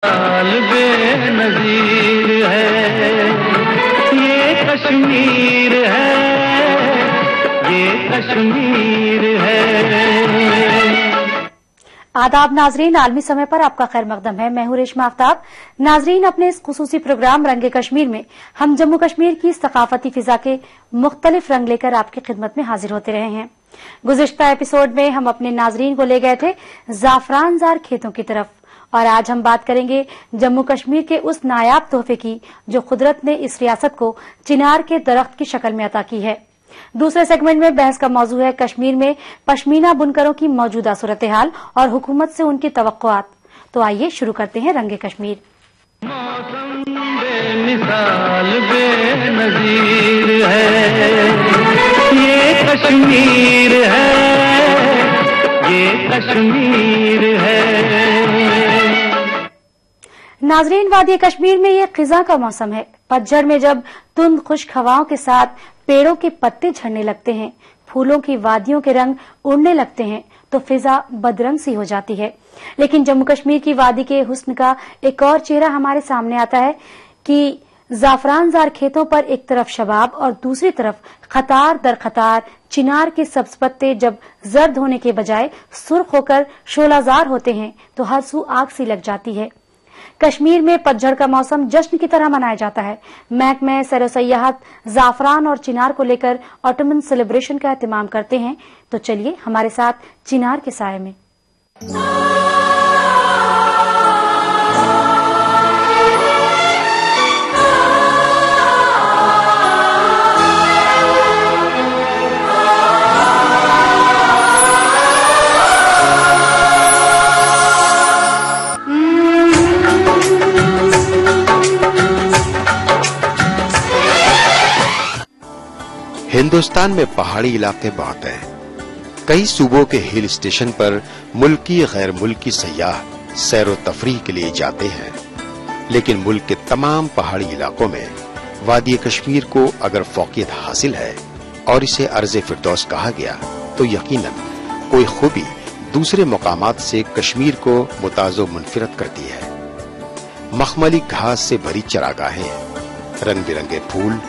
बे नज़ीर है ये कश्मीर है, ये कश्मीर है। आदाब नाजरीन, आलमी समय पर आपका खैर मकदम है। मैं हूं रेशमा आफ्ताब। नाजरीन, अपने इस खुसूसी प्रोग्राम रंगे कश्मीर में हम जम्मू कश्मीर की सकाफती फिजा के मुख्तलिफ रंग लेकर आपकी खिदमत में हाजिर होते रहे हैं। गुज़िश्ता एपिसोड में हम अपने नाजरीन को ले गए थे जाफरानजार खेतों की तरफ, और आज हम बात करेंगे जम्मू कश्मीर के उस नायाब तोहफे की जो कुदरत ने इस रियासत को चिनार के दरख्त की शक्ल में अता की है। दूसरे सेगमेंट में बहस का मौजू है कश्मीर में पश्मीना बुनकरों की मौजूदा सूरत हाल और हुकूमत से उनकी तवक्कुआत। तो आइए शुरू करते हैं रंगे कश्मीर। मौसम बेमिसाल बेनज़ीर है ये कश्मीर है, ये कश्मीर है। नाजरीन, वादी कश्मीर में ये खिजा का मौसम है। पतझड़ में जब तुंद खुश्क हवाओं के साथ पेड़ों के पत्ते झड़ने लगते हैं, फूलों की वादियों के रंग उड़ने लगते हैं, तो फिजा बदरंग सी हो जाती है। लेकिन जम्मू कश्मीर की वादी के हुस्न का एक और चेहरा हमारे सामने आता है कि जाफरानजार खेतों पर एक तरफ शबाब और दूसरी तरफ खतार दर खतार चिनार के सब्ज पत्ते जब जर्द होने के बजाय सुर्ख होकर शोलाजार होते हैं तो हर सू आग सी लग जाती है। कश्मीर में पतझड़ का मौसम जश्न की तरह मनाया जाता है। महकमे सैर सयाहत जाफरान और चिनार को लेकर ऑटोमन सेलिब्रेशन का एहतमाम करते हैं। तो चलिए हमारे साथ चिनार के साये में। हिंदुस्तान में पहाड़ी इलाके बहुत हैं। कई सूबों के हिल स्टेशन पर मुल्की गैर मुल्की सयाह सैर तफरीह के लिए जाते हैं, लेकिन मुल्क के तमाम पहाड़ी इलाकों में वादी कश्मीर को अगर फौकियत हासिल है और इसे अर्ज़े फिरदौस कहा गया तो यकीनन कोई खूबी दूसरे मकामात से कश्मीर को मुताज़ो मुनफिरद करती है। मखमली घास से भरी चरागाहें, रंग बिरंगे फूल,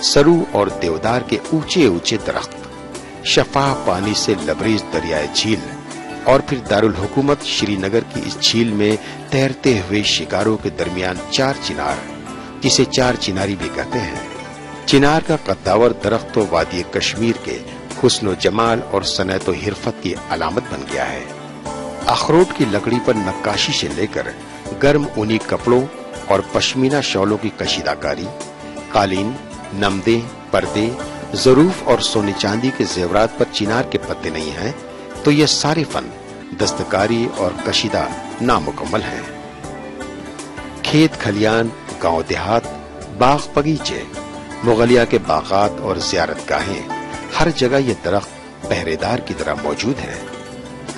सरू और देवदार के ऊंचे ऊंचे दरख्त, शफाफ पानी से लबरेज दरियाए झील और फिर दारुल हुकूमत श्रीनगर की इस झील में तैरते हुए शिकारों के दरमियान चार चिनार, जिसे चार चिनारी भी कहते हैं। चिनार का कद्दावर दरख्त तो वादी कश्मीर के हुस्न जमाल और सनअत हिरफत की अलामत बन गया है। अखरोट की लकड़ी पर नक्काशी से लेकर गर्म ऊनी कपड़ों और पश्मीना शॉलों की कशीदाकारी, कालीन, नमदे, पर्दे, ज़रूफ और सोने चांदी के जेवरात पर चिनार के पत्ते नहीं हैं तो ये सारे फन, दस्तकारी और कशीदा नामुकम्मल हैं। खेत खलियान, गांव देहात, बाग बगीचे, मुगलिया के बागात और ज़ियारतगाहें, हर जगह ये दरख्त पहरेदार की तरह मौजूद हैं।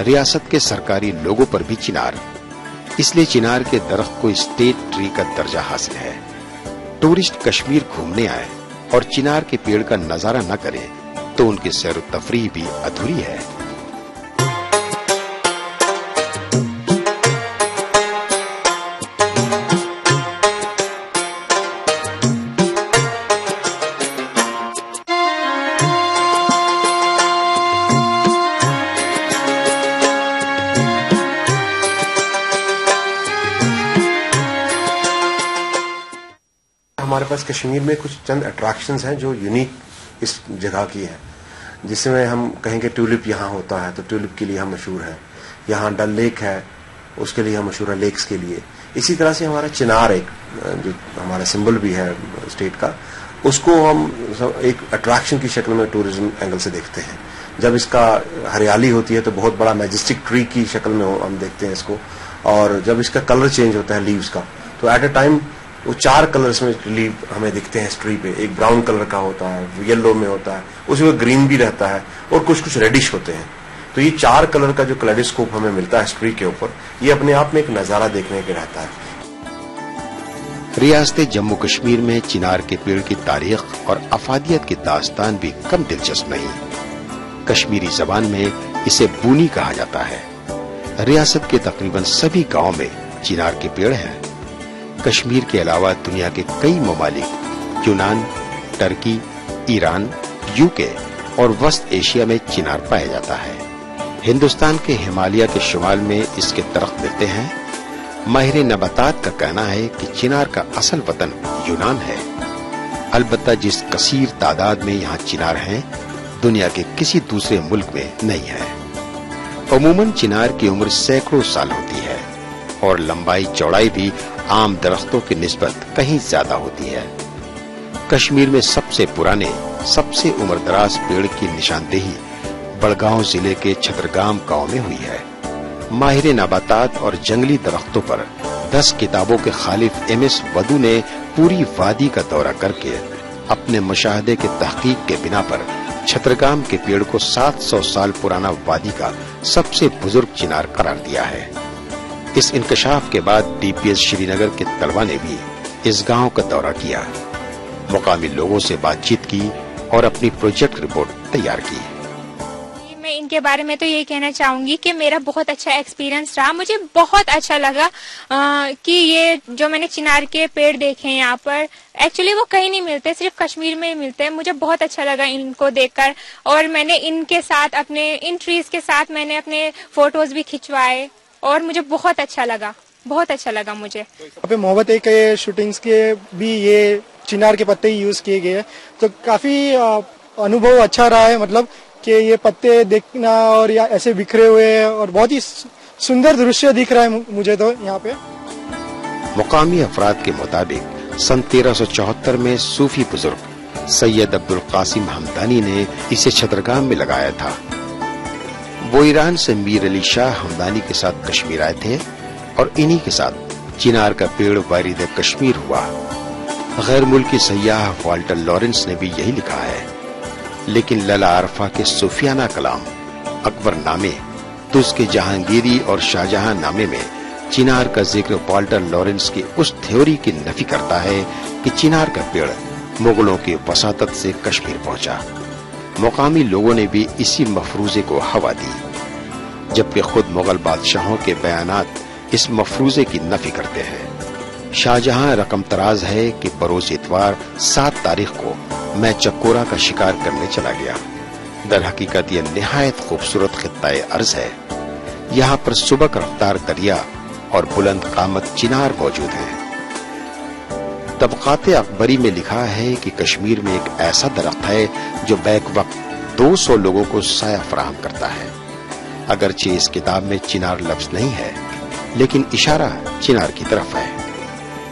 रियासत के सरकारी लोगों पर भी चिनार, इसलिए चिनार के दरख्त को स्टेट ट्री का दर्जा हासिल है। टूरिस्ट कश्मीर घूमने आए और चिनार के पेड़ का नजारा न करें तो उनकी सैर तफरीह भी अधूरी है। हमारे पास कश्मीर में कुछ चंद अट्रैक्शंस हैं जो यूनिक इस जगह की है, जिसमें हम कहेंगे ट्यूलिप यहाँ होता है तो ट्यूलिप के लिए हम मशहूर है। यहाँ डल लेक है, उसके लिए हम मशहूर है, लेक्स के लिए। इसी तरह से हमारा चिनार एक जो हमारा सिंबल भी है स्टेट का, उसको हम एक अट्रैक्शन की शक्ल में टूरिज्म एंगल से देखते हैं। जब इसका हरियाली होती है तो बहुत बड़ा मैजेस्टिक ट्री की शक्ल में हम देखते हैं इसको, और जब इसका कलर चेंज होता है लीव्स का तो एट ए टाइम वो चार कलर्स में लीव हमें दिखते हैं इस ट्री पे। एक ब्राउन कलर का होता है, येलो में होता है, उसमें ग्रीन भी रहता है और कुछ कुछ रेडिश होते हैं। तो ये चार कलर का जो कलेडोस्कोप हमें मिलता है इस ट्री के ऊपर, ये अपने आप में एक नजारा देखने के रहता है। रियासत जम्मू कश्मीर में चिनार के पेड़ की तारीख और अफादियत की दास्तान भी कम दिलचस्प नहीं। कश्मीरी जबान में इसे बूनी कहा जाता है। रियासत के तकरीबन सभी गांव में चिनार के पेड़ हैं। کشمیر کے علاوہ دنیا کے کئی ممالک یونان، ترکی، ایران، UK اور وسط ایشیا میں چنار پایا جاتا ہے۔ ہندوستان کے ہمالیہ کے شمال میں اس کے درخت ملتے ہیں۔ ماہر نباتات کا کہنا ہے کہ چنار کا اصل وطن یونان ہے، البتہ جس کثیر تعداد میں یہاں چنار ہیں دنیا کے کسی دوسرے ملک میں نہیں ہے۔ عموماً چنار کی عمر سینکڑوں سال ہوتی ہے اور لمبائی چوڑائی بھی عام درختوں کی نسبت کہیں زیادہ ہوتی ہے۔ کشمیر میں سب سے پرانے، سب سے عمر دراز پیڑ کی نشاندہی بڑگاؤں ضلع کے چھترگام گاؤں میں ہوئی ہے۔ ماہر نباتات اور جنگلی درختوں پر 10 کتابوں کے خالف MS ودو نے پوری وادی کا دورہ کر کے اپنے مشاہدے کے تحقیق کے بنا پر چھترگام کے پیڑ کو 700 سال پرانا وادی کا سب سے بزرگ چنار قرار دیا ہے۔ اس انکشاف کے بعد DPS شری نگر کے طلبہ نے بھی اس گاؤں کا دورہ کیا، مقامی لوگوں سے بات چیت کی اور اپنی پروجیکٹ رپورٹ تیار کی۔ میں ان کے بارے میں تو یہ کہنا چاہوں گی کہ میرا بہت اچھا ایکسپیرینس رہا۔ مجھے بہت اچھا لگا کہ یہ جو میں نے چنار کے پیڑ دیکھے ہیں یہاں پر، ایکچولی وہ کہیں نہیں ملتے، صرف کشمیر میں ہی ملتے ہیں۔ مجھے بہت اچھا لگا ان کو دیکھ کر، اور میں نے ان کے ساتھ ان ٹریز کے ساتھ میں نے اپنے فوٹوز بھی کھنچوائے اور مجھے بہت اچھا لگا مجھے۔ یہاں پہ محبت ایک شوٹنگز کے بھی یہ چنار کے پتے یوز کیے گئے، تو کافی انوبھو اچھا رہا ہے، مطلب کہ یہ پتے دیکھنا اور ایسے بکھرے ہوئے اور بہت ہی سندر درشیہ دکھ رہا ہے مجھے تو یہاں پہ۔ مقامی افراد کے مطابق سن 1374 میں صوفی بزرگ سید عبدالقاسم ہمدانی نے اسے چھترگام میں لگایا تھا۔ وہ ایران سے میر علی شاہ ہمدانی کے ساتھ کشمیر آئے تھے اور انہی کے ساتھ چنار کا پیڑ وارد کشمیر ہوا۔ غیر ملکی سیاح والٹر لارنس نے بھی یہی لکھا ہے، لیکن للا عرفہ کے صوفیانہ کلام اکبر نامے، تز کے جہانگیری اور شاہجہاں نامے میں چنار کا ذکر والٹر لارنس کی اس تھیوری کی نفی کرتا ہے کہ چنار کا پیڑ مغلوں کی وساطت سے کشمیر پہنچا۔ مقامی لوگوں نے بھی اسی مفروضے کو ہوا دی، جبکہ خود مغل بادشاہوں کے بیانات اس مفروضے کی نفی کرتے ہیں۔ شاہجہاں رقم تراز ہے کہ بروز اتوار 7 تاریخ کو میں چکورا کا شکار کرنے چلا گیا۔ در حقیقت یہ نہایت خوبصورت خطۂ ارض ہے۔ یہاں پر سبک رفتار دریا اور بلند قامت چنار موجود ہیں۔ طبقات اکبری میں لکھا ہے کہ کشمیر میں ایک ایسا درخت ہے جو بیک وقت 200 لوگوں کو سایہ فراہم کرتا ہے۔ اگرچہ اس کتاب میں چنار لفظ نہیں ہے، لیکن اشارہ چنار کی طرف ہے،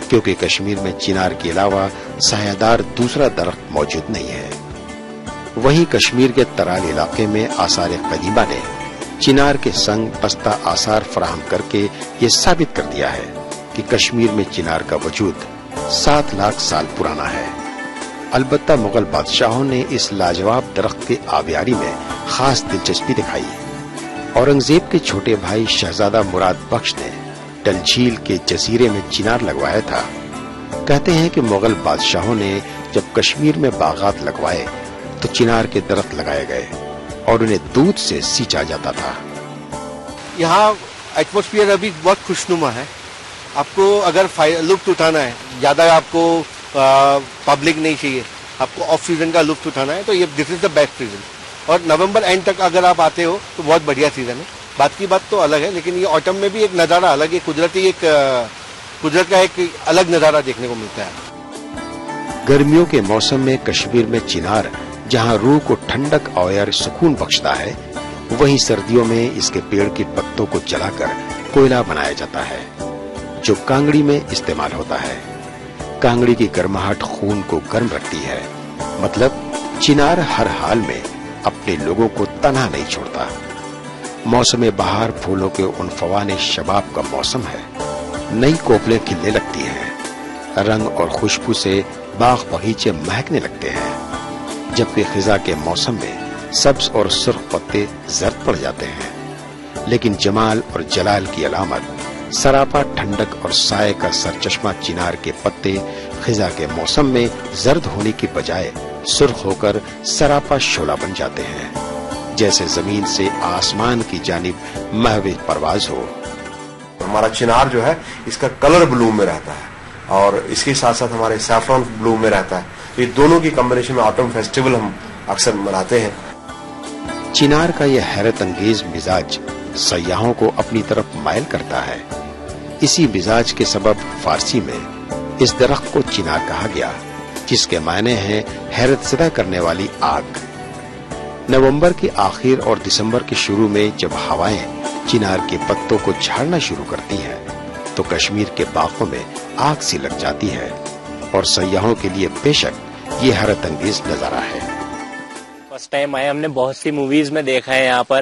کیونکہ کشمیر میں چنار کے علاوہ سایہ دار دوسرا درخت موجود نہیں ہے۔ وہیں کشمیر کے ترال علاقے میں آثار قدیمہ نے چنار کے سنگ پستہ آثار فراہم کر کے یہ ثابت کر دیا ہے کہ کشمیر میں چنار کا وجود 7 لاکھ سال پرانا ہے۔ البتہ مغل بادشاہوں نے اس لاجواب درخت کے آبیاری میں خاص دلچسپی دکھائی۔ اورنگزیب کے چھوٹے بھائی شہزادہ مراد بخش نے ڈل جھیل کے جزیرے میں چنار لگوایا تھا۔ کہتے ہیں کہ مغل بادشاہوں نے جب کشمیر میں باغات لگوائے تو چنار کے درخت لگائے گئے اور انہیں دودھ سے سینچا جاتا تھا۔ یہاں ایٹماسفیئر ابھی بہت خوشنما ہے۔ آپ کو اگر لطف اٹھانا ہے، زیادہ آپ کو پبلک نہیں چاہیے، آپ کو آف سیزن کا لطف اٹھانا ہے تو یہ دس از دا بیسٹ سیزن۔ اور نومبر اینڈ تک اگر آپ آتے ہو تو بہت بڑھیا سیزن ہے۔ بات کی بات تو الگ ہے، لیکن یہ آٹم میں بھی ایک نظارہ الگ ہے، قدرت کا ایک الگ نظارہ دیکھنے کو ملتا ہے۔ گرمیوں کے موسم میں کشمیر میں چنار جہاں روح کو ٹھنڈک اور سکون بخشتا ہے، وہیں سردیوں میں اس کے پیڑ کے پتوں کو جلا کر کوئلہ بنایا جاتا ہے، جو کانگڑی میں استعمال ہوتا ہے۔ کانگڑی کی گرماہٹ خون کو گرم رکھتی ہے، مطلب چنار ہر حال میں اپنے لوگوں کو تنہا نہیں چھوڑتا۔ موسم بہار پھولوں کے عنفوان شباب کا موسم ہے۔ نئی کوپلیں کھلنے لگتی ہیں، رنگ اور خوشبو سے باغ باغیچے مہکنے لگتے ہیں، جبکہ خزاں کے موسم میں سبز اور سرخ پتے زرد پڑ جاتے ہیں۔ لیکن جمال اور جلال کی علامت سراپا ٹھنڈک اور سائے کا سرچشمہ چنار کے پتے خزاں کے موسم میں زرد ہونے کی بجائے سرخ ہو کر سراپا شعلہ بن جاتے ہیں، جیسے زمین سے آسمان کی جانب محو پرواز ہو۔ ہمارا چنار جو ہے اس کا کلر بلوم میں رہتا ہے، اور اس کے ساتھ ساتھ ہمارے سیفران بلوم میں رہتا ہے. یہ دونوں کی کمبینیشن میں آٹم فیسٹیول ہم اکثر مناتے ہیں. چنار کا یہ حیرت انگیز مزاج سیاحوں کو اپنی طرف مائل کرتا ہے. اسی مزاج کے سبب فارسی میں اس درخت کو چنار کہا گیا، جس کے معنی ہیں حیرت زدہ کرنے والی آگ. نومبر کے آخر اور دسمبر کے شروع میں جب ہوائیں چنار کے پتوں کو جھاڑنا شروع کرتی ہیں تو کشمیر کے باغوں میں آگ سی لگ جاتی ہے، اور سیاحوں کے لیے بے شک یہ حیرت انگیز نظارہ ہے. فرسٹ ٹائم آئے، ہم نے بہت سی موویز میں دیکھا ہے، یہاں پر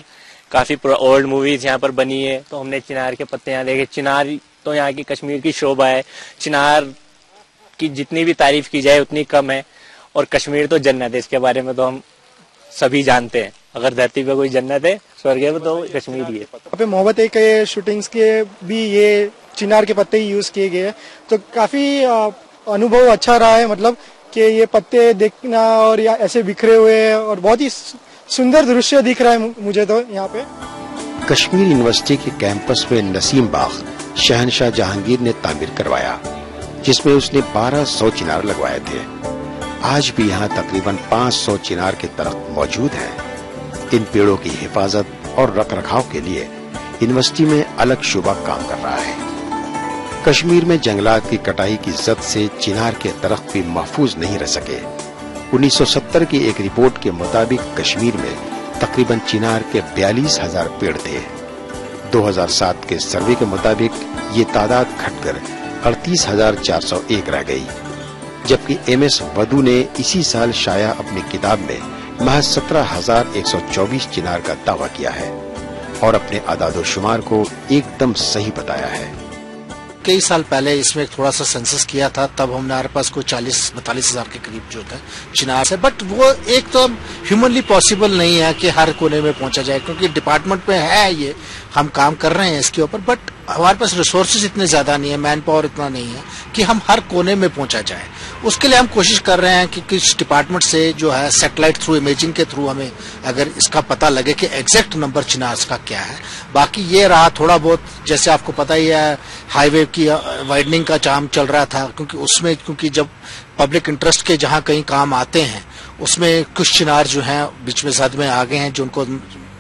کافی اولڈ موویز یہاں پر بنی ہے، تو ہم نے چنار کے پتے یہاں دیکھے. چنار تو یہاں کی کشمیر کی شوبہ ہے. چنار کی جتنی بھی تعریف کی جائے اتنی کم ہے، اور کشمیر تو جنت ہے، اس کے بارے میں تو ہم سبھی جانتے ہیں. اگر دھرتی پہ کوئی جنت ہے سورگ ہے تو کشمیر ہی ہے. یہاں پہ محبت ایک شوٹنگز کے بھی یہ چنار کے پتے ہی یوز کیے گئے ہیں، تو کافی انوبھو اچھا رہا ہے. مطلب کہ یہ پتے دیکھنا اور ایسے بکھرے ہوئے ہیں اور بہت ہی سندر درشیہ دکھ رہا ہے مجھے تو یہاں پہ. کشمیر یونیورسٹی کے کیمپس میں نسیم باغ شہنشاہ جہانگیر نے تعمیر کروایا، جس میں اس نے 1200 چنار لگوائے تھے. آج بھی یہاں تقریباً 500 چنار کے درخت موجود ہیں. ان پیڑوں کی حفاظت اور رکھ رکھاؤ کے لیے یونیورسٹی میں الگ شعبہ کام کر رہا ہے. کشمیر میں جنگلات کی کٹائی کی زد سے چنار کے درخت بھی محفوظ نہیں رہ سکے. 1970 کی ایک رپورٹ کے مطابق کشمیر میں تقریباً چنار کے 42,000 پیڑ تھے. 2007 کے سروے کے مطابق یہ تعداد گھٹ کر 38,401 رہ گئی، جبکہ ایم ایس ودو نے اسی سال شائع اپنی کتاب میں محض 17,124 چنار کا دعویٰ کیا ہے، اور اپنے اعداد و شمار کو ایک دم صحیح بتایا ہے. کئی سال پہلے اس میں تھوڑا سا سینسس کیا تھا، تب ہمارے پاس کوئی 40-42 ہزار کے قریب جو تھا چنار سے. بٹ وہ ایک تو ہیومنلی پاسبل نہیں ہے کہ ہر کونے میں پہنچا جائے، کیونکہ ڈپارٹمنٹ میں ہے یہ، ہم کام کر رہے ہیں اس کے اوپر، بٹ ہمارے پاس ریسورسز اتنے زیادہ نہیں ہے، مین پاور اتنا نہیں ہے کہ ہم ہر کونے میں پہنچا جائے. اس کے لیے ہم کوشش کر رہے ہیں کہ کس ڈپارٹمنٹ سے جو ہے سیٹلائٹ تھرو امیجنگ کے تھرو ہمیں اگر اس کا پتہ لگے کہ ایگزیکٹ نمبر چنارز کا کیا ہے. باقی یہ رہا تھوڑا بہت، جیسے آپ کو پتہ ہی ہے ہائی وے کی وائڈننگ کا کام چل رہا تھا، کیونکہ جب پبلک انٹرسٹ کے جہاں کہیں کام آتے ہیں اس میں کچھ چنار جو ہیں بیچ میں زد میں آ گئے ہیں جو ان کو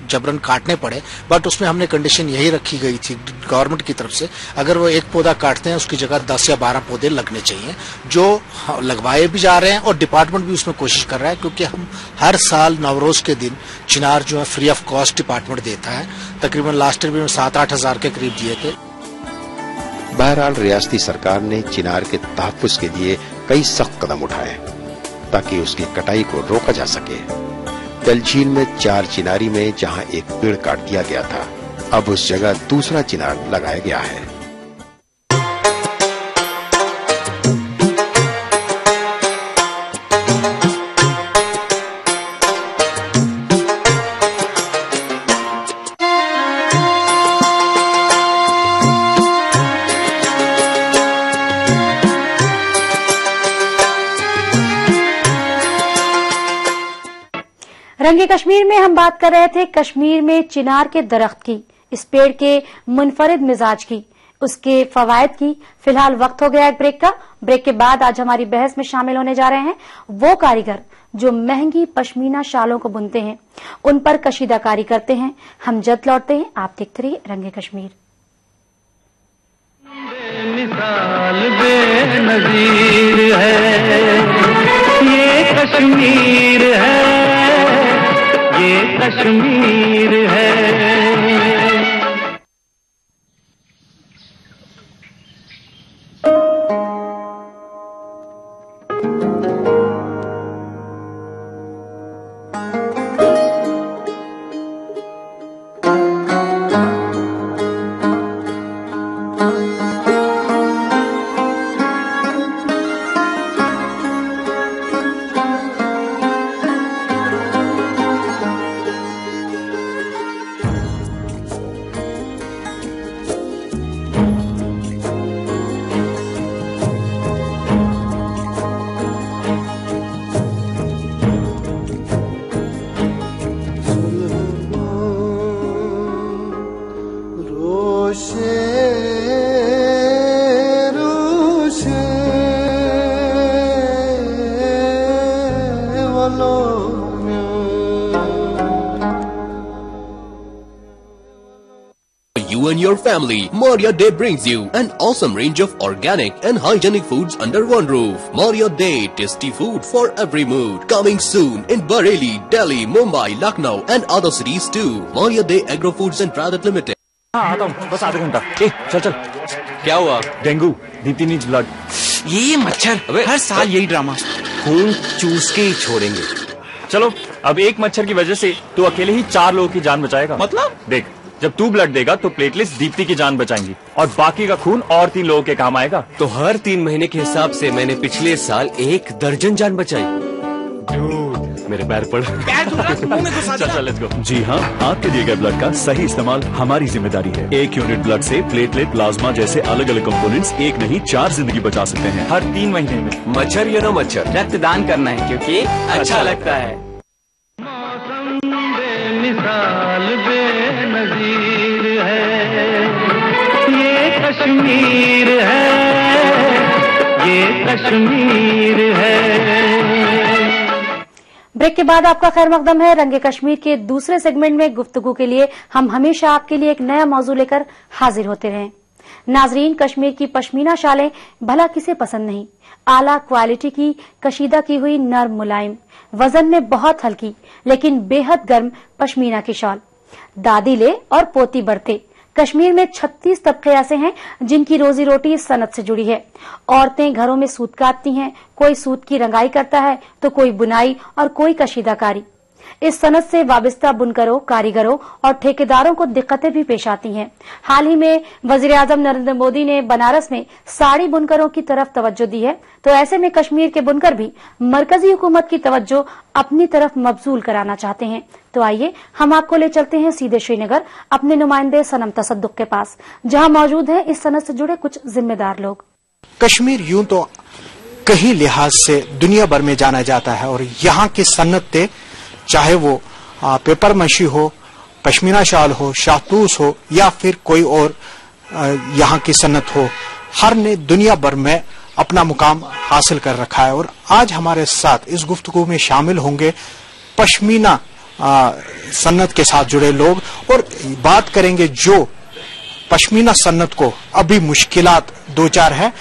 جبرن کاٹنے پڑے. بٹ اس میں ہم نے کنڈیشن یہی رکھی گئی تھی گورنمنٹ کی طرف سے، اگر وہ ایک پودا کاٹتے ہیں اس کی جگہ 10 یا 12 پودے لگنے چاہیے، جو لگوائے بھی جا رہے ہیں، اور ڈپارٹمنٹ بھی اس میں کوشش کر رہا ہے، کیونکہ ہم ہر سال نوروز کے دن چنار جو ہے فری آف کاسٹ ڈپارٹمنٹ دیتا ہے. تقریباً لاسٹ ایئر بھی 7-8 ہزار کے قریب دیے تھے. بہرحال ریاستی سرکار نے چنار کے تحفظ کے لیے کئی سخت قدم اٹھائے تاکہ اس کی کٹائی کو روکا جا سکے. ڈل جھیل میں 4 چناری میں جہاں ایک پیڑ کاٹ دیا گیا تھا، اب اس جگہ دوسرا چنار لگایا گیا ہے. رنگ کشمیر میں ہم بات کر رہے تھے کشمیر میں چنار کے درخت کی، اس پیڑ کے منفرد مزاج کی، اس کے فوائد کی. فی الحال وقت ہو گیا ایک بریک کا. بریک کے بعد آج ہماری بحث میں شامل ہونے جا رہے ہیں وہ کاریگر جو مہنگی پشمینہ شالوں کو بنتے ہیں، ان پر کشیدہ کاری کرتے ہیں. ہم جلد لوٹتے ہیں، آپ دیکھتے رہیے رنگ کشمیر. مثال بے نظیر ہے یہ کشمیر ہے، یہ کشمیر ہے. and your family. Maurya Day brings you an awesome range of organic and hygienic foods under one roof. Maurya Day, tasty food for every mood. Coming soon in Bareilly, Delhi, Mumbai, Lucknow and other cities too. Maurya Day Agro Foods and Private Limited. हाँ आता हूँ, बस आधा घंटा। चल चल। क्या हुआ? Dengue, Deepti needs blood. ये मच्छर हर साल यही ड्रामा, खून चूस के ही छोड़ेंगे। चलो, अब एक मच्छर की वजह से तू अकेले ही 4 लोगों की जान बचाएगा। मतलब? देख, जब तू ब्लड देगा तो प्लेटलेट्स दीप्ति की जान बचाएंगी और बाकी का खून और 3 लोगों के काम आएगा। तो हर 3 महीने के हिसाब से मैंने पिछले साल 1 दर्जन जान बचाई। मेरे पैर पड़। चल लेट्स गो। जी हाँ, आपके दिए गए ब्लड का सही इस्तेमाल हमारी जिम्मेदारी है। 1 यूनिट ब्लड से प्लेटलेट, प्लाज्मा जैसे अलग अलग कंपोनेंट्स 1 नहीं 4 जिंदगी बचा सकते हैं हर 3 महीने में। मच्छर या ना मच्छर, रक्तदान करना है क्योंकि अच्छा लगता है। मौसम बेमिसाल बेनजीर है, ये कश्मीर है, ये कश्मीर है। ब्रेक के बाद आपका खैर मकदम है। रंगे कश्मीर के दूसरे सेगमेंट में गुफ्तगू के लिए हम हमेशा आपके लिए एक नया मौजू लेकर हाजिर होते रहें। नाजरीन, कश्मीर की पश्मीना शालें भला किसे पसंद नहीं। आला क्वालिटी की कशीदा की हुई नर्म मुलायम, वजन में बहुत हल्की लेकिन बेहद गर्म पश्मीना की शॉल। दादी ले और पोती बढ़ते। कश्मीर में 36 तबके ऐसे हैं जिनकी रोजी रोटी इस सनत से जुड़ी है। औरतें घरों में सूत काटती हैं, कोई सूत की रंगाई करता है तो कोई बुनाई और कोई कशीदाकारी। इस सनत से वाबस्ता बुनकरों, कारीगरों और ठेकेदारों को दिक्कतें भी पेश आती हैं। हाल ही में वजीर आजम नरेंद्र मोदी ने बनारस में साड़ी बुनकरों की तरफ तवज्जो दी है, तो ऐसे में कश्मीर के बुनकर भी मरकजी हुकूमत की तवज्जो अपनी तरफ मबजूल कराना चाहते हैं। तो आइए हम आपको ले चलते हैं सीधे श्रीनगर अपने नुमाइंदे सनम तसद्दुक के पास, जहां मौजूद हैं इस सनत से जुड़े कुछ जिम्मेदार लोग। कश्मीर यूं तो कई लिहाज से दुनिया भर में जाना जाता है और यहाँ की सन्नतें, चाहे वो पेपर मशी हो, पश्मीना शाल हो, शाहतूस हो या फिर कोई और यहाँ की सन्नत हो, हर ने दुनिया भर में अपना मुकाम हासिल कर रखा है। और आज हमारे साथ इस गुफ्तगू में शामिल होंगे पश्मीना सन्नत के साथ जुड़े लोग और बात करेंगे जो पश्मीना सन्नत को अभी मुश्किलात 2-4 है,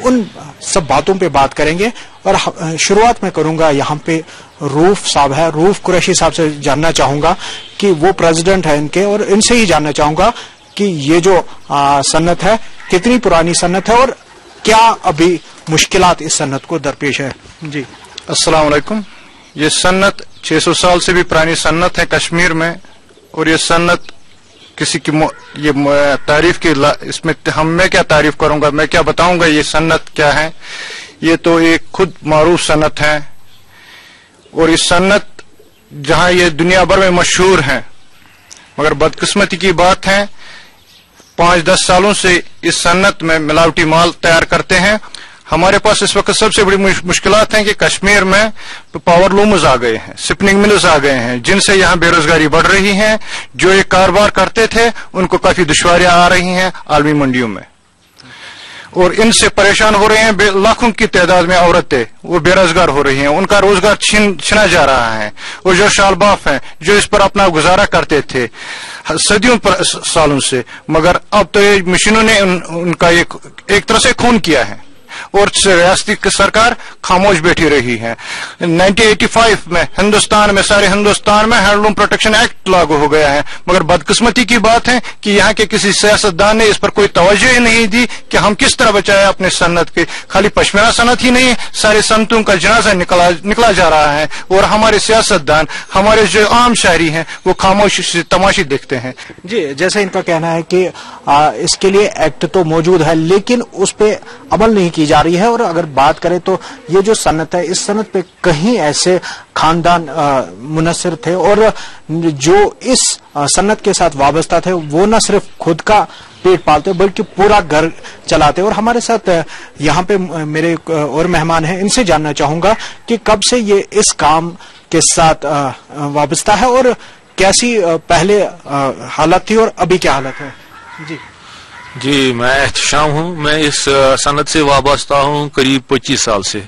उन सब बातों पे बात करेंगे। और शुरुआत में करूंगा यहाँ पे रूफ साहब है, रूफ कुरैशी साहब से जानना चाहूंगा कि वो प्रेसिडेंट है इनके, और इनसे ही जानना चाहूंगा कि ये जो सन्नत है कितनी पुरानी सन्नत है और क्या अभी मुश्किलात इस सन्नत को दरपेश है। जी अस्सलाम वालेकुम। ये सन्नत 600 साल से भी पुरानी सन्नत है कश्मीर में, और ये सन्नत किसी की ये तारीफ की, इसमें मैं क्या तारीफ करूंगा, मैं क्या बताऊंगा ये सन्नत क्या है। ये तो एक खुद मारूफ सन्नत है और इस सन्नत जहां ये दुनिया भर में मशहूर है, मगर बदकिस्मती की बात है 5-10 सालों से इस सन्नत में मिलावटी माल तैयार करते हैं। हमारे पास इस वक्त सबसे बड़ी मुश्किलात हैं कि कश्मीर में पावर लूम्स आ गए हैं, स्पिनिंग मिल्स आ गए हैं, जिनसे यहाँ बेरोजगारी बढ़ रही है। जो ये कारोबार करते थे उनको काफी दुश्वारियां आ रही हैं आलमी मंडियों में, और इनसे परेशान हो रहे हैं लाखों की तादाद में औरतें, वो बेरोजगार हो रही हैं, उनका रोजगार छिना जा रहा है। और जो शालबाफ हैं जो इस पर अपना गुजारा करते थे सदियों सालों से, मगर अब तो ये मशीनों ने उनका एक तरह से खून किया है और रियासती सरकार खामोश बैठी रही है। 1985 में हिंदुस्तान में, सारे हिंदुस्तान में हैंडलूम प्रोटेक्शन एक्ट लागू हो गया है, मगर बदकिस्मती की बात है कि यहाँ के किसी सियासतदान ने इस पर कोई तवज्जो ही नहीं दी कि हम किस तरह बचाए अपने सन्नत के। खाली पश्मीना सन्नत ही नहीं, सारे सन्नतों का जनाजा निकला जा रहा है और हमारे सियासतदान, हमारे जो आम शहरी हैं वो खामोशी से तमाशी देखते हैं। जी, जैसे इनका कहना है कि इसके लिए एक्ट तो मौजूद है लेकिन उस पर अमल नहीं की जा रही है। और अगर बात करें तो ये जो सन्नत है, इस सन्नत पे कहीं ऐसे खानदान मुनसर थे और जो इस सन्नत के साथ वाबस्ता थे वो न सिर्फ खुद का पेट पालते बल्कि पूरा घर चलाते। और हमारे साथ यहाँ पे मेरे और मेहमान हैं, इनसे जानना चाहूंगा कि कब से ये इस काम के साथ वाबस्ता है और कैसी पहले हालत थी और अभी क्या हालत है। जी, मैं एहतशाम हूँ। मैं इस सनत से वाबस्ता हूँ करीब 25 साल से।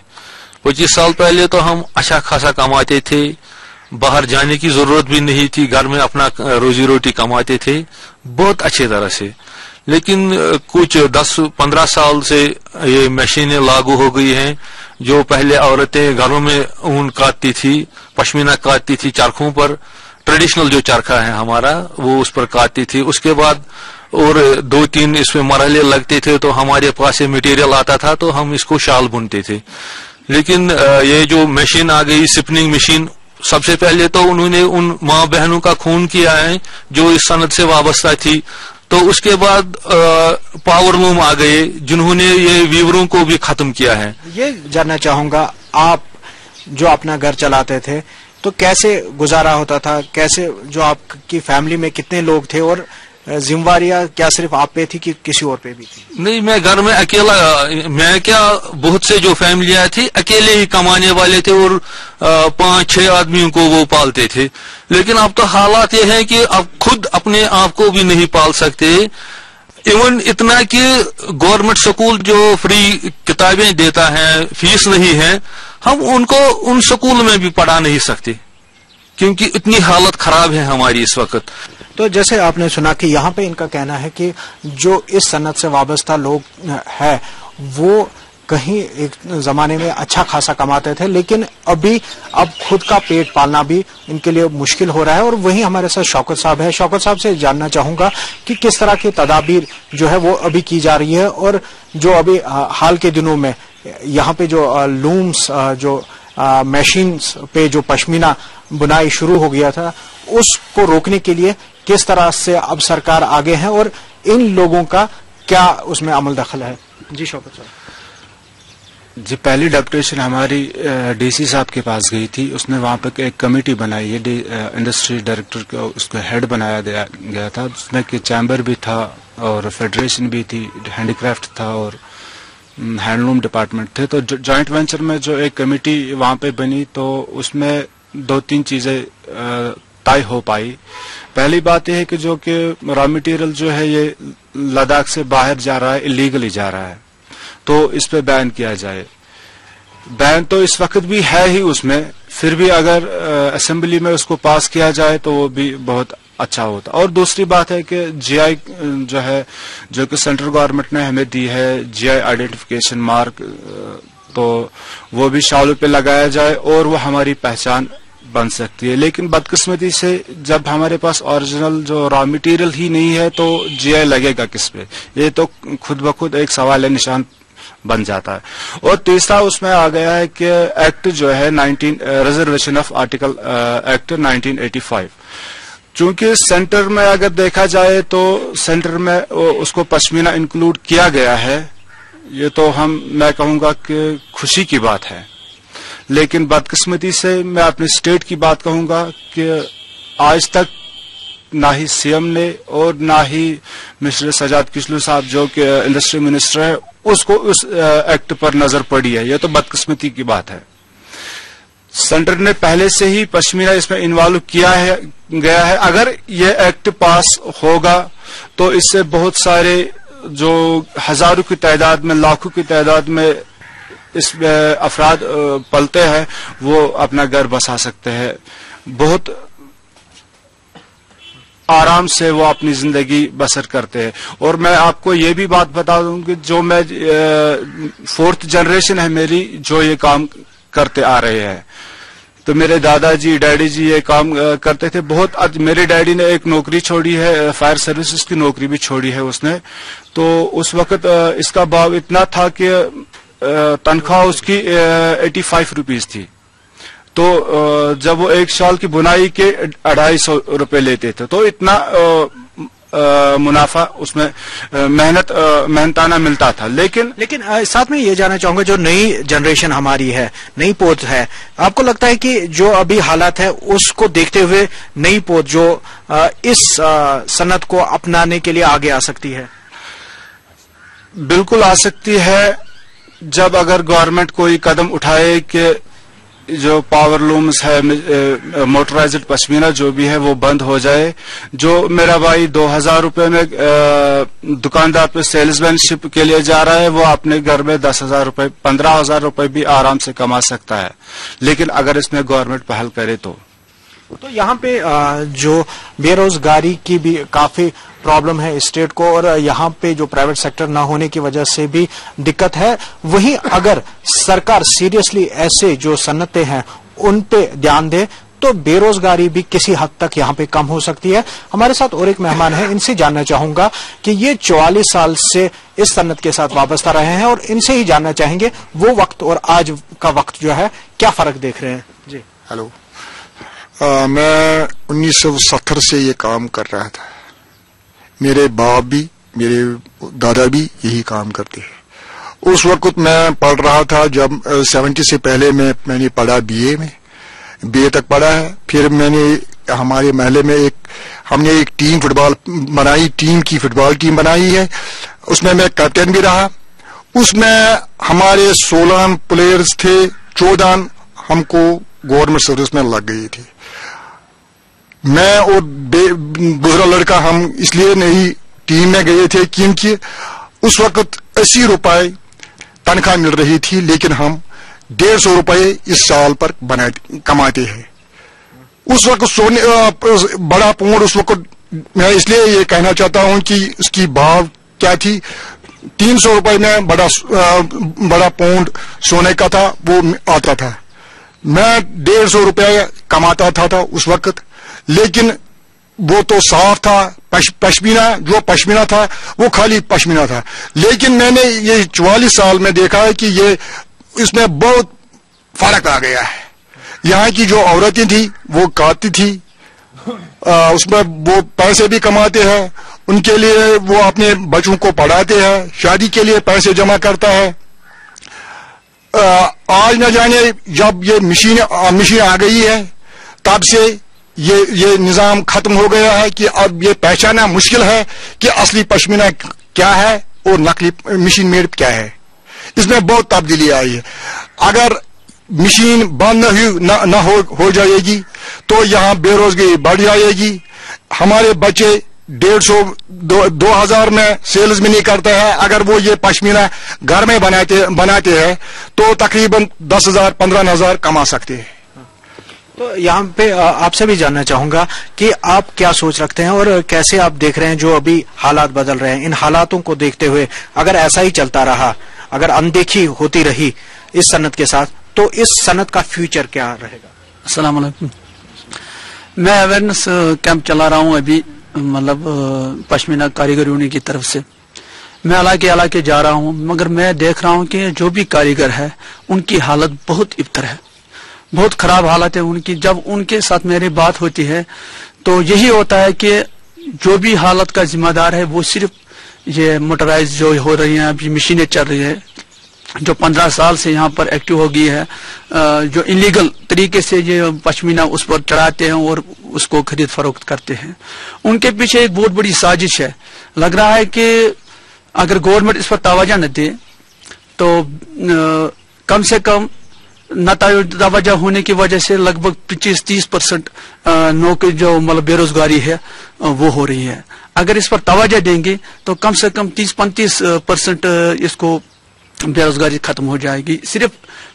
25 साल पहले तो हम अच्छा खासा कमाते थे, बाहर जाने की जरूरत भी नहीं थी, घर में अपना रोजी रोटी कमाते थे बहुत अच्छी तरह से। लेकिन कुछ 10-15 साल से ये मशीनें लागू हो गई हैं। जो पहले औरतें घरों में ऊन काटती थी, पश्मीना काटती थी चरखों पर, ट्रेडिशनल जो चरखा है हमारा वो उस पर काटती थी। उसके बाद और 2-3 इसमें मरहले लगते थे तो हमारे पास ये मटेरियल आता था तो हम इसको शाल बुनते थे। लेकिन ये जो मशीन आ गई, स्पिनिंग मशीन, सबसे पहले तो उन्होंने उन माँ बहनों का खून किया है जो इस सनत से वाबस्ता थी। तो उसके बाद पावर लूम आ गए जिन्होंने ये वीवरों को भी खत्म किया है। ये जानना चाहूंगा, आप जो अपना घर चलाते थे तो कैसे गुजारा होता था, कैसे जो आपकी फैमिली में कितने लोग थे और जिम्मेवारियां क्या सिर्फ आप पे थी कि किसी और पे भी थी? नहीं, मैं घर में अकेला, मैं क्या, बहुत से जो फैमिलियां थी अकेले ही कमाने वाले थे और 5-6 आदमियों को वो पालते थे। लेकिन अब तो हालात ये हैं कि अब खुद अपने आप को भी नहीं पाल सकते। इवन इतना कि गवर्नमेंट स्कूल जो फ्री किताबें देता है, फीस नहीं है, हम उनको उन स्कूल में भी पढ़ा नहीं सकते क्योंकि इतनी हालत खराब है हमारी इस वक्त। तो जैसे आपने सुना कि यहाँ पे इनका कहना है कि जो इस सनत से वाबस्ता लोग है वो कहीं एक जमाने में अच्छा खासा कमाते थे, लेकिन अब खुद का पेट पालना भी इनके लिए मुश्किल हो रहा है। और वहीं हमारे साथ शौकत साहब है। शौकत साहब से जानना चाहूंगा कि किस तरह की तदाबीर जो है वो अभी की जा रही है और जो अभी हाल के दिनों में यहाँ पे जो लूम्स, जो मशीन्स पे जो पश्मीना बुनाई शुरू हो गया था, उसको रोकने के लिए किस तरह से अब सरकार आगे है और इन लोगों का क्या उसमें अमल दखल है? जी शौकत साहब। जी, पहली डेपुटेशन हमारी डीसी साहब के पास गई थी। उसने वहां पर एक कमेटी बनाई है, इंडस्ट्री डायरेक्टर को उसको हेड बनाया गया था, जिसमें कि चैम्बर भी था और फेडरेशन भी थी, हैंडीक्राफ्ट था और हैंडलूम डिपार्टमेंट थे। तो जॉइंट वेंचर में जो एक कमेटी वहां पे बनी तो उसमें 2-3 चीजें तय हो पाई। पहली बात यह है कि जो कि रॉ मटेरियल जो है ये लद्दाख से बाहर जा रहा है, इलीगली जा रहा है, तो इस पे बैन किया जाए। बैन तो इस वक्त भी है ही उसमें, फिर भी अगर असेंबली में उसको पास किया जाए तो वो भी बहुत अच्छा होता। और दूसरी बात है कि जीआई जो है, जो कि सेंट्रल गवर्नमेंट ने हमें दी है, जीआई आइडेंटिफिकेशन मार्क, तो वो भी शालों पे लगाया जाए और वो हमारी पहचान बन सकती है। लेकिन बदकिस्मती से जब हमारे पास ओरिजिनल जो रॉ मटेरियल ही नहीं है तो जीआई लगेगा किस पे? ये तो खुद ब खुद एक सवाल निशान बन जाता है। और तीसरा उसमें आ गया है कि एक्ट जो है रिजर्वेशन ऑफ आर्टिकल एक्ट 1985, चूंकि सेंटर में अगर देखा जाए तो सेंटर में उसको पश्मीना इंक्लूड किया गया है, ये तो मैं कहूंगा कि खुशी की बात है। लेकिन बदकिस्मती से मैं अपने स्टेट की बात कहूंगा कि आज तक ना ही सीएम ने और ना ही मिस्टर सजाद किशलू साहब जो कि इंडस्ट्री मिनिस्टर है उसको उस एक्ट पर नजर पड़ी है। यह तो बदकिस्मती की बात है। सेंटर ने पहले से ही पश्मीना इसमें इन्वॉल्व किया गया है। अगर यह एक्ट पास होगा तो इससे बहुत सारे जो हजारों की तादाद में, लाखों की तादाद में इस अफराद पलते हैं, वो अपना घर बसा सकते हैं, बहुत आराम से वो अपनी जिंदगी बसर करते हैं। और मैं आपको ये भी बात बता दूं कि जो मैं 4th जनरेशन है मेरी जो ये काम करते आ रहे हैं। तो मेरे दादाजी, डैडी जी ये काम करते थे। बहुत मेरे डैडी ने एक नौकरी छोड़ी है, फायर सर्विसेज की नौकरी भी छोड़ी है उसने। तो उस वक्त इसका भाव इतना था कि तनख्वाह उसकी 85 रुपीज थी। तो जब वो एक शाल की बुनाई के 250 रुपए लेते थे तो इतना मुनाफा उसमें मेहनताना मिलता था। लेकिन साथ में ये जानना चाहूंगा, जो नई जनरेशन हमारी है, नई पोत है, आपको लगता है कि जो अभी हालात है उसको देखते हुए नई पोत जो इस सनत को अपनाने के लिए आगे आ सकती है? बिल्कुल आ सकती है, जब अगर गवर्नमेंट कोई कदम उठाए कि जो पावर लूम्स है, मोटराइज्ड पश्मीना जो भी है वो बंद हो जाए। जो मेरा भाई 2000 रुपए में दुकानदार पे सेल्समैनशिप के लिए जा रहा है, वो अपने घर में 10,000 रुपए, 15,000 रुपए भी आराम से कमा सकता है। लेकिन अगर इसमें गवर्नमेंट पहल करे तो यहाँ पे जो बेरोजगारी की भी काफी प्रॉब्लम है स्टेट को, और यहाँ पे जो प्राइवेट सेक्टर ना होने की वजह से भी दिक्कत है। वहीं अगर सरकार सीरियसली ऐसे जो सन्नतें हैं उन पे ध्यान दे तो बेरोजगारी भी किसी हद तक यहाँ पे कम हो सकती है। हमारे साथ और एक मेहमान है, इनसे जानना चाहूंगा कि ये 44 साल से इस सन्नत के साथ वाबस्ता रहे हैं, और इनसे ही जानना चाहेंगे वो वक्त और आज का वक्त जो है क्या फर्क देख रहे हैं। जी हेलो, मैं 1970 से ये काम कर रहा था। मेरे बाप भी मेरे दादा भी यही काम करते हैं। उस वक्त मैं पढ़ रहा था जब 70 से पहले मैंने पढ़ा बीए तक पढ़ा है। फिर मैंने हमारे महल्ले में हमने एक टीम फुटबॉल बनाई, टीम की फुटबॉल टीम बनाई है, उसमें मैं कैप्टन भी रहा। उसमें हमारे 16 प्लेयर्स थे, 14 हमको गवर्नमेंट सर्विस में लग गए थे। मैं और दूसरा लड़का हम इसलिए नहीं टीम में गए थे क्योंकि उस वक्त 80 रुपए तनख्वाह मिल रही थी, लेकिन हम 150 रुपए इस साल पर कमाते हैं। उस वक्त सोने बड़ा पौंड, उस वक्त मैं इसलिए ये कहना चाहता हूं कि उसकी भाव क्या थी। 300 रुपए में बड़ा पौंड सोने का था, वो आता था। मैं 150 रुपए कमाता था उस वक्त, लेकिन वो तो साफ था। पश्मीना था वो खाली पश्मीना था। लेकिन मैंने ये 44 साल में देखा है कि इसमें बहुत फर्क आ गया है। यहाँ की जो औरतें थी वो काटती थी, उसमें वो पैसे भी कमाते हैं, उनके लिए वो अपने बच्चों को पढ़ाते हैं, शादी के लिए पैसे जमा करता है। आज न जाने जब ये मशीन आ गई है तब से ये निजाम खत्म हो गया है कि अब ये पहचानना मुश्किल है कि असली पश्मीना क्या है और नकली मशीन मेड क्या है। इसमें बहुत तब्दीली आई है। अगर मशीन बंद न हो जाएगी तो यहाँ बेरोजगारी बढ़ जाएगी। हमारे बच्चे 150-2000 में सेल्स में नहीं करते हैं। अगर वो ये पश्मीना घर में बनाते हैं तो तकरीबन 10,000-15,000 कमा सकते हैं। तो यहाँ पे आपसे भी जानना चाहूंगा कि आप क्या सोच रखते हैं और कैसे आप देख रहे हैं जो अभी हालात बदल रहे हैं। इन हालातों को देखते हुए अगर ऐसा ही चलता रहा, अगर अनदेखी होती रही इस सनत के साथ, तो इस सनत का फ्यूचर क्या रहेगा? अस्सलाम वालेकुम। मैं अवेयरनेस कैंप चला रहा हूँ अभी, मतलब पश्मीना कारीगर यूनियन की तरफ से। मैं इलाके जा रहा हूँ, मगर मैं देख रहा हूँ कि जो भी कारीगर है उनकी हालत बहुत इब्तर है, बहुत खराब हालत है उनकी। जब उनके साथ मेरी बात होती है तो यही होता है कि जो भी हालत का जिम्मेदार है वो सिर्फ ये मोटराइज जो हो रही है, अभी मशीनें चल रही है जो 15 साल से यहाँ पर एक्टिव हो गई है, जो इलीगल तरीके से ये पश्मीना उस पर चढ़ाते हैं और उसको खरीद फरोख्त करते हैं। उनके पीछे एक बहुत बड़ी साजिश है। लग रहा है कि अगर गवर्नमेंट इस पर तवज्जो न दे तो कम से कम न तवज्जो होने की वजह से लगभग 25-30% नौकरी जो मतलब बेरोजगारी है वो हो रही है। अगर इस पर तवज्जो देंगे तो कम से कम 30-35% इसको बेरोजगारी खत्म हो जाएगी। सिर्फ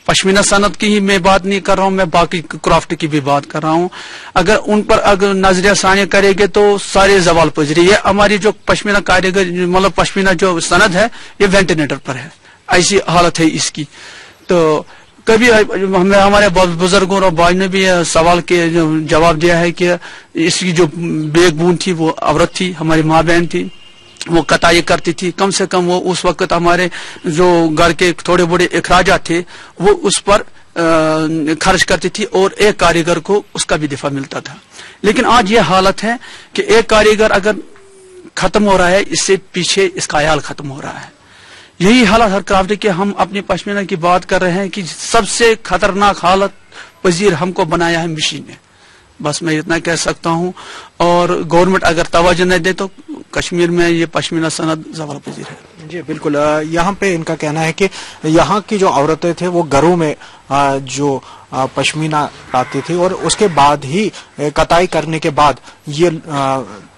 पश्मीना सनत की ही मैं बात नहीं कर रहा हूँ, मैं बाकी क्राफ्ट की भी बात कर रहा हूँ। अगर उन पर अगर नजरिया सानी करेंगे तो सारे जवाल पजरी है। हमारी जो पश्मीना कारीगर मतलब पश्मीना जो सनत है ये वेंटिलेटर पर है, ऐसी हालत है इसकी। तो कभी हमारे बुजुर्गों और भाई ने भी सवाल के जवाब दिया है कि इसकी जो बेगबून थी वो औरत थी, हमारी माँ बहन थी, वो कटाई करती थी। कम से कम वो उस वक्त हमारे जो घर के थोड़े बड़े अखराजात थे वो उस पर खर्च करती थी और एक कारीगर को उसका भी दिफा मिलता था। लेकिन आज ये हालत है कि एक कारीगर अगर खत्म हो रहा है, इससे पीछे इसका आयाल खत्म हो रहा है। यही हालत हर क्राफ्ट की। हम अपनी पश्मीना की बात कर रहे हैं कि सबसे खतरनाक हालत पजीर हमको बनाया है मशीन ने। बस मैं इतना कह सकता हूँ। और गवर्नमेंट अगर तवज्जो न दे तो कश्मीर में ये पश्मीना सनत ज़वाल पजीर है। जी बिल्कुल। यहाँ पे इनका कहना है कि यहाँ की जो औरतें थे वो घरों में जो पश्मीना लाती थी और उसके बाद ही कटाई करने के बाद ये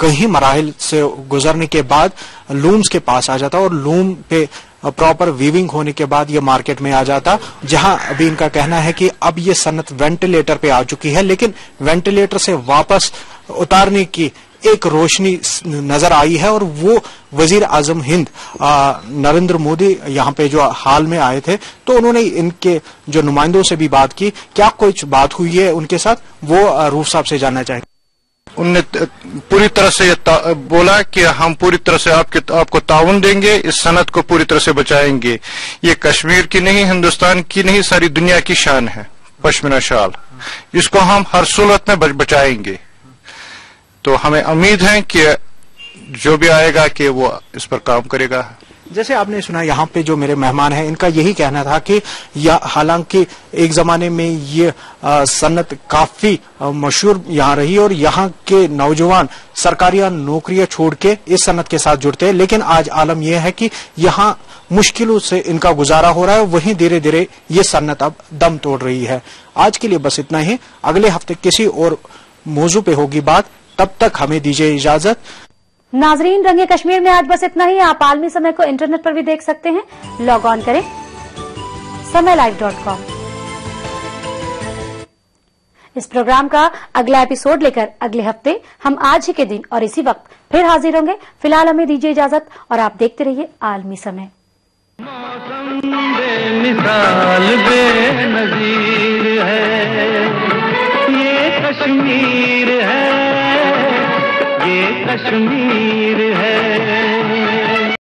कई मराहिल से गुजरने के बाद लूम्स के पास आ जाता और लूम पे प्रॉपर वीविंग होने के बाद ये मार्केट में आ जाता। जहां अभी इनका कहना है कि अब ये सनत वेंटिलेटर पे आ चुकी है, लेकिन वेंटिलेटर से वापस उतारने की ایک روشنی نظر آئی ہے, اور وہ وزیر اعظم ہند نریندر مودی یہاں پہ جو حال میں آئے تھے, تو انہوں نے ان کے جو نمائندوں سے بھی بات کی. کیا کچھ بات ہوئی ہے ان کے ساتھ, وہ روف صاحب سے جاننا چاہیں. انہوں نے پوری طرح سے یہ بولا کہ ہم پوری طرح سے آپ کو تعاون دیں گے, اس صنعت کو پوری طرح سے بچائیں گے. یہ کشمیر کی نہیں, ہندوستان کی نہیں, ساری دنیا کی شان ہے پشمینہ شال. اس کو ہم ہر صورت میں بچائیں گے. تو ہمیں امید ہے کہ جو بھی آئے گا کہ وہ اس پر کام کرے گا. جیسے آپ نے سنا, یہاں پہ جو میرے مہمان ہیں ان کا یہی کہنا تھا کہ حالانکہ ایک زمانے میں یہ صنعت کافی مشہور یہاں رہی اور یہاں کے نوجوان سرکاری نوکریاں چھوڑ کے اس صنعت کے ساتھ جڑتے ہیں, لیکن آج عالم یہ ہے کہ یہاں مشکلوں سے ان کا گزارا ہو رہا ہے, وہیں دھیرے دھیرے یہ صنعت اب دم توڑ رہی ہے. آج کے لیے بس اتنا ہی. اگلے ہفتے کسی اور موضوع پہ ہوگی بات, تب تک ہمیں دیجیے اجازت. ناظرین, رنگ کشمیر میں آج بس اتنا ہی. آپ عالمی سمے کو انٹرنیٹ پر بھی دیکھ سکتے ہیں. لاگ آن کریں samaylive.com. اس پروگرام کا اگلا ایپیسوڈ لے کر اگلے ہفتے ہم آج ہی کے دن اور اسی وقت پھر حاضر ہوں گے. فی الحال ہمیں دیجیے اجازت اور آپ دیکھتے رہیے عالمی سمے. بے مثال بے نظیر ہے یہ کشمیر ہے, یہ کشمیر ہے.